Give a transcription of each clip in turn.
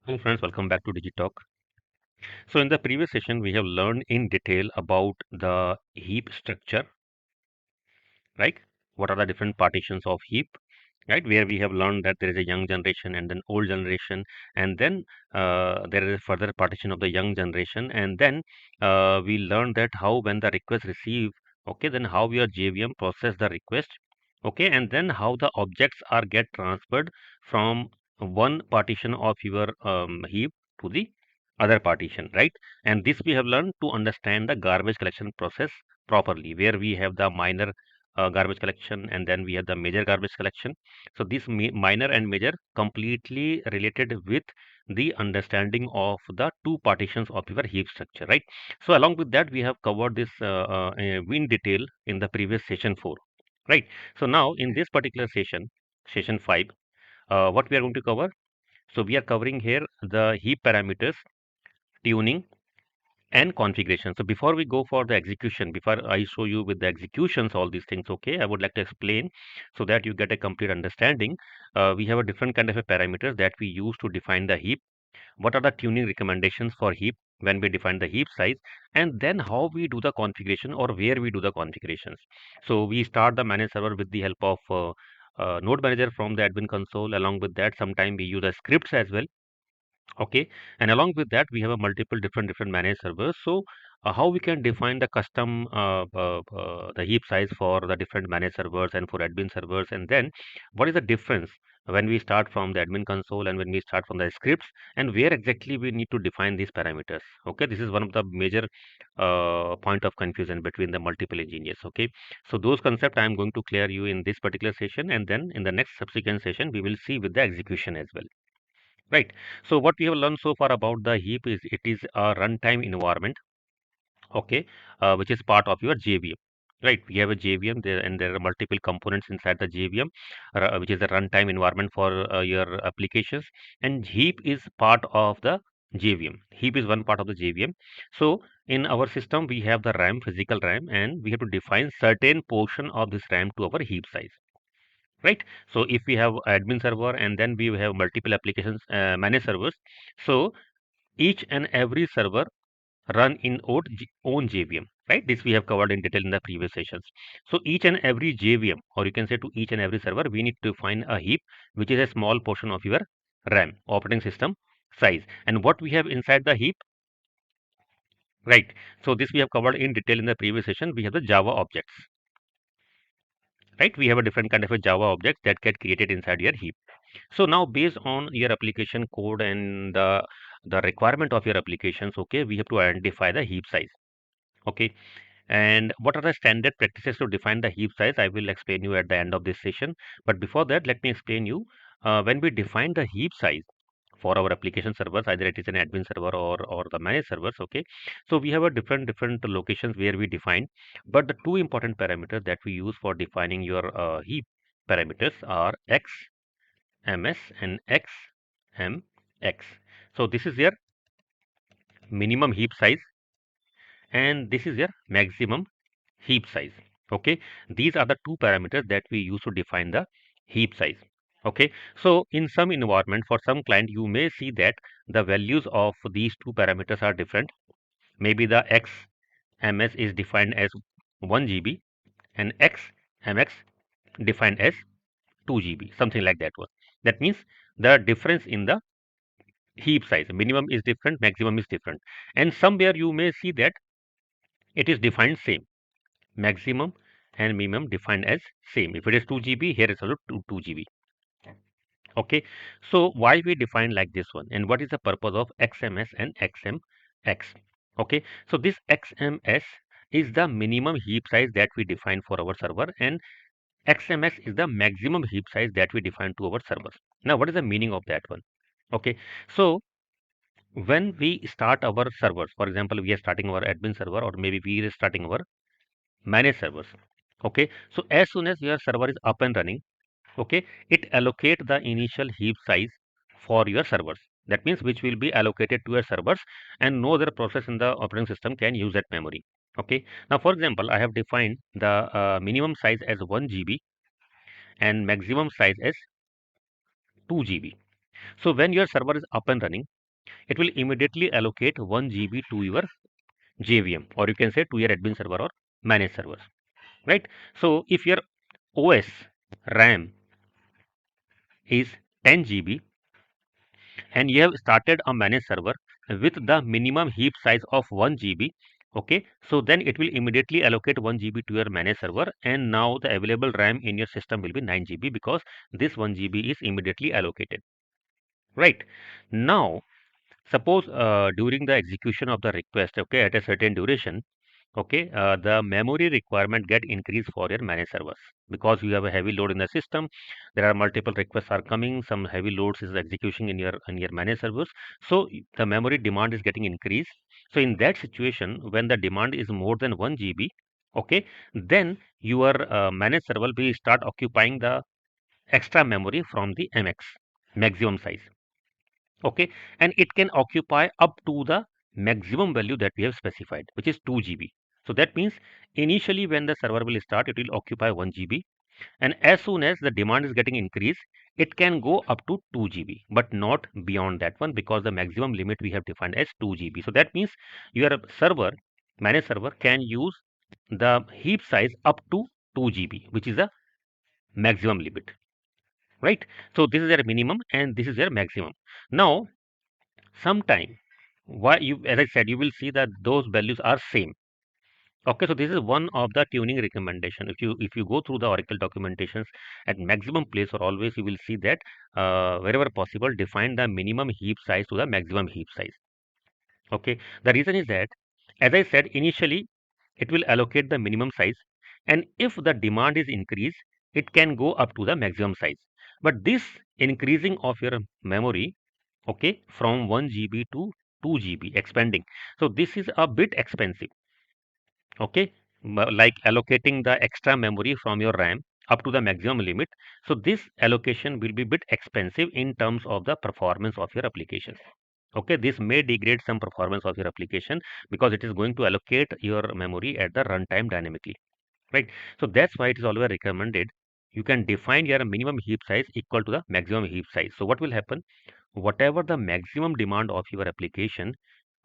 Hello friends, welcome back to Digitalk. So in the previous session, we have learned in detail about the heap structure, right? What are the different partitions of heap, right? Where we have learned that there is a young generation and then old generation, and then there is a further partition of the young generation, and then we learned that how when the request receive, okay, then how your JVM process the request, okay, and then how the objects are get transferred from one partition of your heap to the other partition, right? And this we have learned to understand the garbage collection process properly, where we have the minor garbage collection and then we have the major garbage collection. So this minor and major completely related with the understanding of the two partitions of your heap structure, right? So along with that, we have covered this in detail in the previous session 4, right? So now in this particular session, session 5, what we are going to cover? So we are covering here the heap parameters, tuning, and configuration. So before we go for the execution, before I show you with the executions, all these things, okay, I would like to explain so that you get a complete understanding. We have a different kind of a parameters that we use to define the heap. What are the tuning recommendations for heap when we define the heap size, and then how we do the configuration or where we do the configurations. So we start the manage server with the help of node manager from the admin console. Along with that, sometime we use the scripts as well. Okay, and along with that, we have a multiple different managed servers. So, how we can define the custom the heap size for the different managed servers and for admin servers, and then what is the difference when we start from the admin console and when we start from the scripts, and where exactly we need to define these parameters. Okay, this is one of the major point of confusion between the multiple engineers. Okay, so those concepts I am going to clear you in this particular session, and then in the next subsequent session we will see with the execution as well. Right. So what we have learned so far about the heap is it is a runtime environment, okay, which is part of your JVM. Right. We have a JVM there, and there are multiple components inside the JVM, which is a runtime environment for your applications. And heap is part of the JVM. Heap is one part of the JVM. So in our system, we have the RAM, physical RAM, and we have to define certain portion of this RAM to our heap size, right? So if we have admin server and then we have multiple applications, managed servers, so each and every server run in own JVM, right? This we have covered in detail in the previous sessions. So each and every JVM, or you can say to each and every server, we need to find a heap which is a small portion of your RAM, operating system size. And what we have inside the heap, right? So this we have covered in detail in the previous session. We have the Java objects, right? We have a different kind of a Java object that get created inside your heap. So now based on your application code and the requirement of your applications, okay, we have to identify the heap size. Okay, and what are the standard practices to define the heap size? I will explain you at the end of this session. But before that, let me explain you when we define the heap size for our application servers, either it is an admin server or the managed servers. Okay, so we have a different locations where we define, but the two important parameters that we use for defining your heap parameters are x ms and xmx. So this is your minimum heap size and this is your maximum heap size. Okay, these are the two parameters that we use to define the heap size. Okay, so in some environment for some client you may see that the values of these two parameters are different. Maybe the xms is defined as 1 GB and xmx defined as 2 GB, something like that one. That means the difference in the heap size, minimum is different, maximum is different, and somewhere you may see that it is defined same, maximum and minimum defined as same. If it is 2 GB, here is also 2 GB. Okay, so why we define like this one, and what is the purpose of xms and xmx? Okay, so this xms is the minimum heap size that we define for our server, and xms is the maximum heap size that we define to our servers. Now what is the meaning of that one? Okay, so when we start our servers, for example, we are starting our admin server or maybe we are starting our managed servers. Okay, so as soon as your server is up and running, okay, it allocate the initial heap size for your servers. That means which will be allocated to your servers, and no other process in the operating system can use that memory. Okay, now for example, I have defined the minimum size as 1 GB and maximum size as 2 GB. So when your server is up and running, it will immediately allocate 1 GB to your JVM, or you can say to your admin server or managed servers, right? So if your OS RAM is 10 GB and you have started a managed server with the minimum heap size of 1 GB, okay, so then it will immediately allocate 1 GB to your managed server, and now the available RAM in your system will be 9 GB because this 1 GB is immediately allocated, right? Now suppose during the execution of the request, okay, at a certain duration, okay, the memory requirement get increased for your managed servers because you have a heavy load in the system. There are multiple requests are coming. Some heavy loads is execution in your managed servers. So the memory demand is getting increased. So in that situation, when the demand is more than 1 GB, okay, then your managed server will start occupying the extra memory from the MX maximum size, okay, and it can occupy up to the maximum value that we have specified, which is 2 GB. So that means initially when the server will start, it will occupy 1 GB, and as soon as the demand is getting increased, it can go up to 2 GB, but not beyond that one because the maximum limit we have defined as 2 GB. So that means your server, managed server, can use the heap size up to 2 GB, which is the maximum limit, right? So this is their minimum and this is their maximum. Now sometime, why you, as I said, you will see that those values are same. Okay, so this is one of the tuning recommendation. If you go through the Oracle documentations, at maximum place or always you will see that wherever possible define the minimum heap size to the maximum heap size. Okay, the reason is that, as I said initially, it will allocate the minimum size, and if the demand is increased, it can go up to the maximum size. But this increasing of your memory, okay, from 1 GB to 2 GB expanding, so this is a bit expensive, okay, like allocating the extra memory from your RAM up to the maximum limit. So this allocation will be bit expensive in terms of the performance of your application. Okay, this may degrade some performance of your application because it is going to allocate your memory at the runtime dynamically, right? So that's why it is always recommended you can define your minimum heap size equal to the maximum heap size. So what will happen, whatever the maximum demand of your application,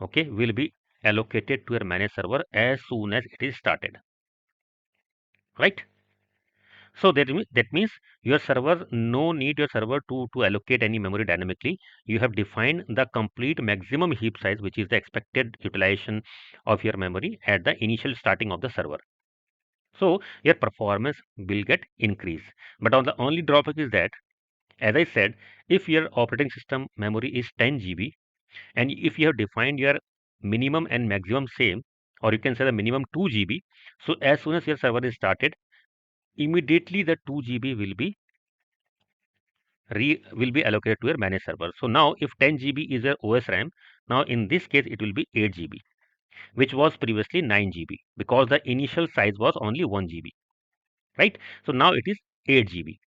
okay, will be allocated to your managed server as soon as it is started, right? So that means your server, no need your server to allocate any memory dynamically. You have defined the complete maximum heap size, which is the expected utilization of your memory at the initial starting of the server. So your performance will get increased. But on the only drawback is that, as I said, if your operating system memory is 10 GB, and if you have defined your minimum and maximum same, or you can say the minimum 2 GB, so as soon as your server is started, immediately the 2 GB will be allocated to your managed server. So now if 10 GB is your OS RAM, now in this case it will be 8 GB, which was previously 9 GB because the initial size was only 1 GB, right? So now it is 8 GB.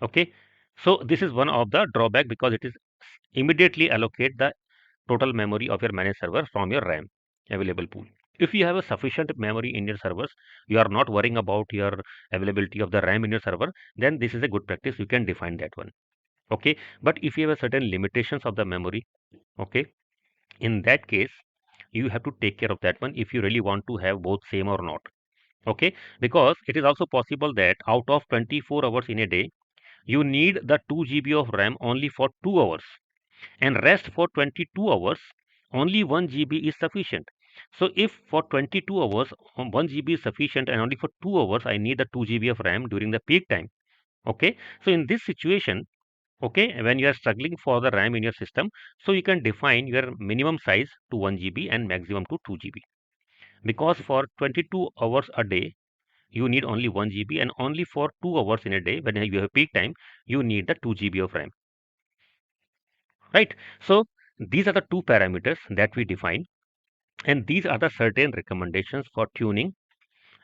Okay, so this is one of the drawback because it is immediately allocate the total memory of your managed server from your RAM available pool. If you have a sufficient memory in your servers, you are not worrying about your availability of the RAM in your server, then this is a good practice. You can define that one. Okay, but if you have a certain limitations of the memory, okay, in that case, you have to take care of that one if you really want to have both same or not. Okay, because it is also possible that out of 24 hours in a day, you need the 2 GB of RAM only for 2 hours, and rest for 22 hours only 1 GB is sufficient. So if for 22 hours 1 GB is sufficient and only for 2 hours I need the 2 GB of RAM during the peak time, okay, so in this situation, okay, when you are struggling for the RAM in your system, so you can define your minimum size to 1 GB and maximum to 2 GB, because for 22 hours a day you need only 1 GB, and only for 2 hours in a day when you have peak time you need the 2 GB of RAM, right? So these are the two parameters that we define, and these are the certain recommendations for tuning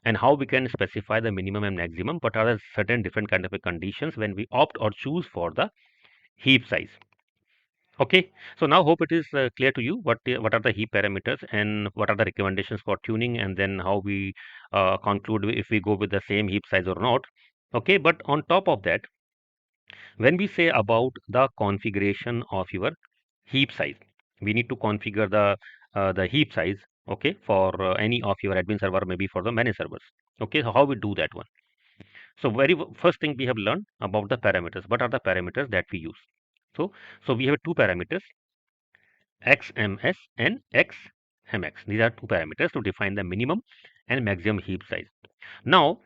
and how we can specify the minimum and maximum. What are the certain different kind of conditions when we opt or choose for the heap size. Okay, so now hope it is clear to you what are the heap parameters and what are the recommendations for tuning, and then how we conclude if we go with the same heap size or not. Okay, but on top of that, When we say about the configuration of your heap size, we need to configure the heap size, okay, for any of your admin server, maybe for the managed servers. Okay, so how we do that one? So first thing we have learned about the parameters. What are the parameters that we use? So we have two parameters, XMS and XMX. These are two parameters to define the minimum and maximum heap size. Now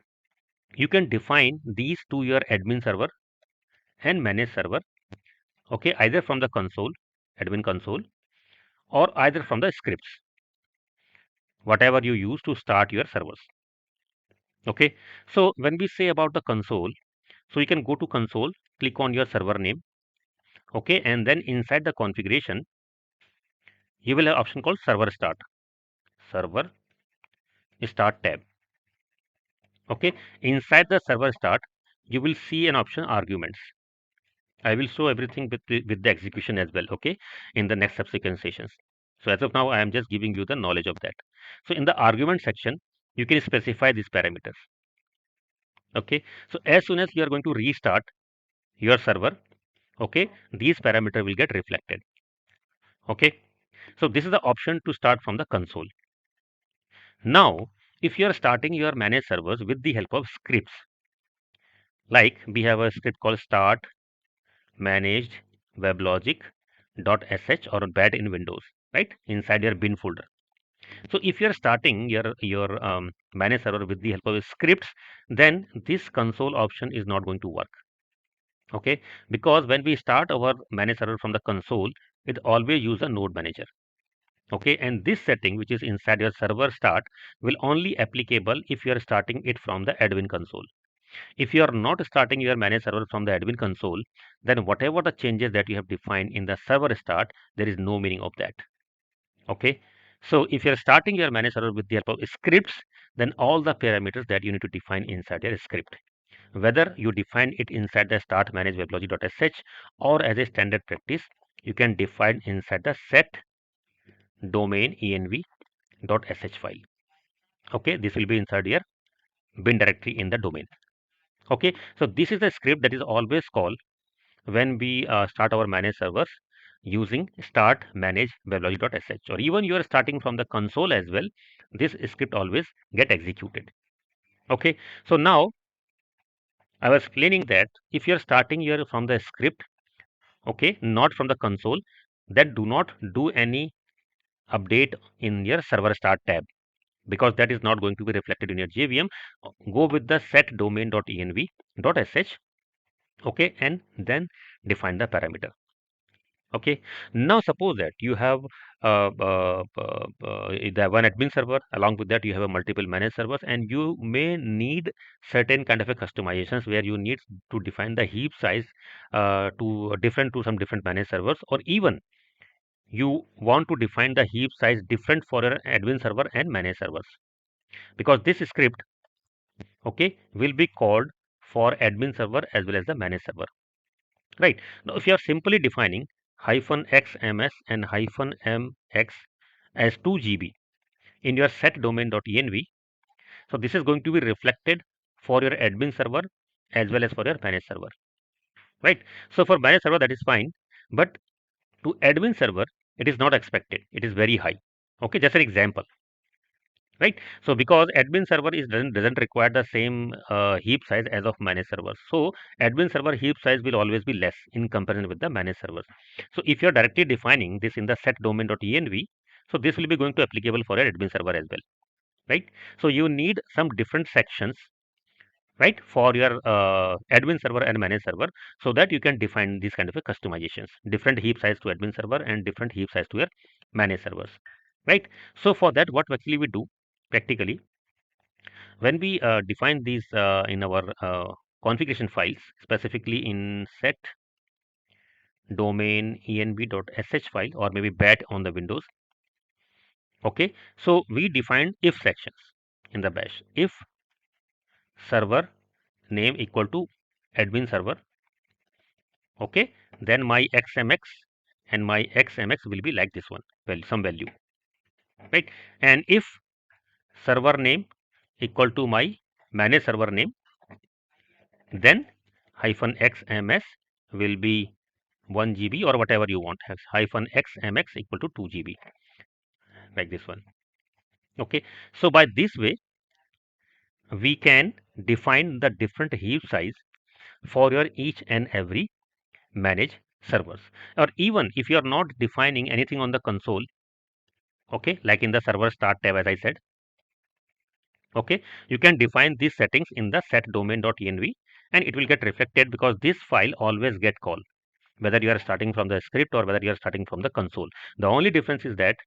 you can define these to your admin server and managed server, okay, either from the console, admin console, or either from the scripts, whatever you use to start your servers. Okay, so when we say about the console, so you can go to console, click on your server name, okay, and then inside the configuration, you will have option called server start tab. Okay, inside the server start, you will see an option arguments. I will show everything with the execution as well, okay, in the next subsequent sessions. So as of now, I am just giving you the knowledge of that. So in the argument section, you can specify these parameters. Okay, so as soon as you are going to restart your server, okay, these parameters will get reflected. Okay, so this is the option to start from the console. Now, if you are starting your managed servers with the help of scripts, like we have a script called start managed WebLogic .sh or bad in Windows, right, inside your bin folder. So if you are starting your managed server with the help of scripts, then this console option is not going to work. Okay, because when we start our managed server from the console, it always use a node manager. Okay, and this setting which is inside your server start will only applicable if you are starting it from the admin console. If you are not starting your managed server from the admin console, then whatever the changes that you have defined in the server start, there is no meaning of that. Okay, so if you are starting your managed server with the help of scripts, then all the parameters that you need to define inside your script, whether you define it inside the start manage weblogic.sh or as a standard practice, you can define inside the set domain env.sh file. Okay, this will be inside your bin directory in the domain. Okay, so this is the script that is always called when we start our managed servers using start manage weblogic.sh, or even you are starting from the console as well, this script always get executed. Okay, so now I was explaining that if you are starting your from the script, okay, not from the console, then do not do any update in your server start tab, because that is not going to be reflected in your JVM. Go with the set domain.env.sh, okay, and then define the parameter. Okay, now suppose that you have the one admin server, along with that you have a multiple managed servers, and you may need certain kind of a customizations where you need to define the heap size to different to some different managed servers, or even you want to define the heap size different for your admin server and managed servers, because this script, okay, will be called for admin server as well as the managed server. Right. Now, if you are simply defining -xms and -mx as 2 GB in your set domain.env, so this is going to be reflected for your admin server as well as for your managed server. Right. So for managed server that is fine, but to admin server it is not expected. It is very high. Okay, just an example. Right, so because admin server is doesn't require the same heap size as of managed server, so admin server heap size will always be less in comparison with the managed servers. So if you're directly defining this in the set domain.env, so this will be going to applicable for your admin server as well. Right, so you need some different sections, right, for your admin server and managed server, so that you can define these kind of a customizations, different heap size to admin server and different heap size to your managed servers. Right, so for that what actually we do practically, when we define these in our configuration files, specifically in set domain env.sh file, or maybe bat on the Windows. Okay, so we defined if sections in the bash. If server name equal to admin server, okay, then my xmx and my xmx will be like this one, well, some value, right? And if server name equal to my managed server name, then hyphen xms will be 1 GB or whatever you want, hyphen xmx equal to 2 GB, like this one. Okay, so by this way we can define the different heap size for your each and every manage servers. Or even if you are not defining anything on the console, okay, like in the server start tab, as I said, okay, you can define these settings in the set domain.env, and it will get reflected because this file always get called, whether you are starting from the script or whether you are starting from the console. The only difference is that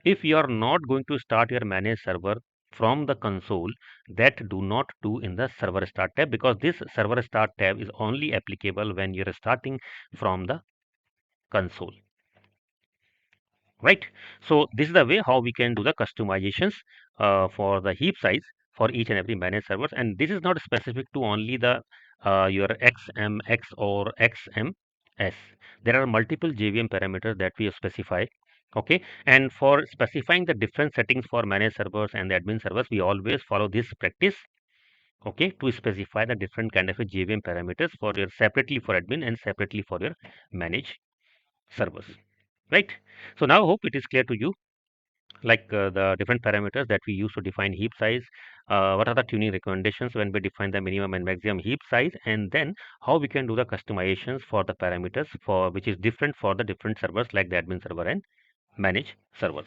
if you are not going to start your manage server from the console, that do not do in the server start tab, because this server start tab is only applicable when you are starting from the console, right? So this is the way how we can do the customizations for the heap size for each and every managed servers, and this is not specific to only the your xmx or xms. There are multiple jvm parameters that we specify. Okay, and for specifying the different settings for managed servers and the admin servers, we always follow this practice, okay, to specify the different kind of a jvm parameters for your separately for admin and separately for your managed servers, right? So now I hope it is clear to you, like the different parameters that we use to define heap size, what are the tuning recommendations when we define the minimum and maximum heap size, and then how we can do the customizations for the parameters for which is different for the different servers like the admin server and manage servers.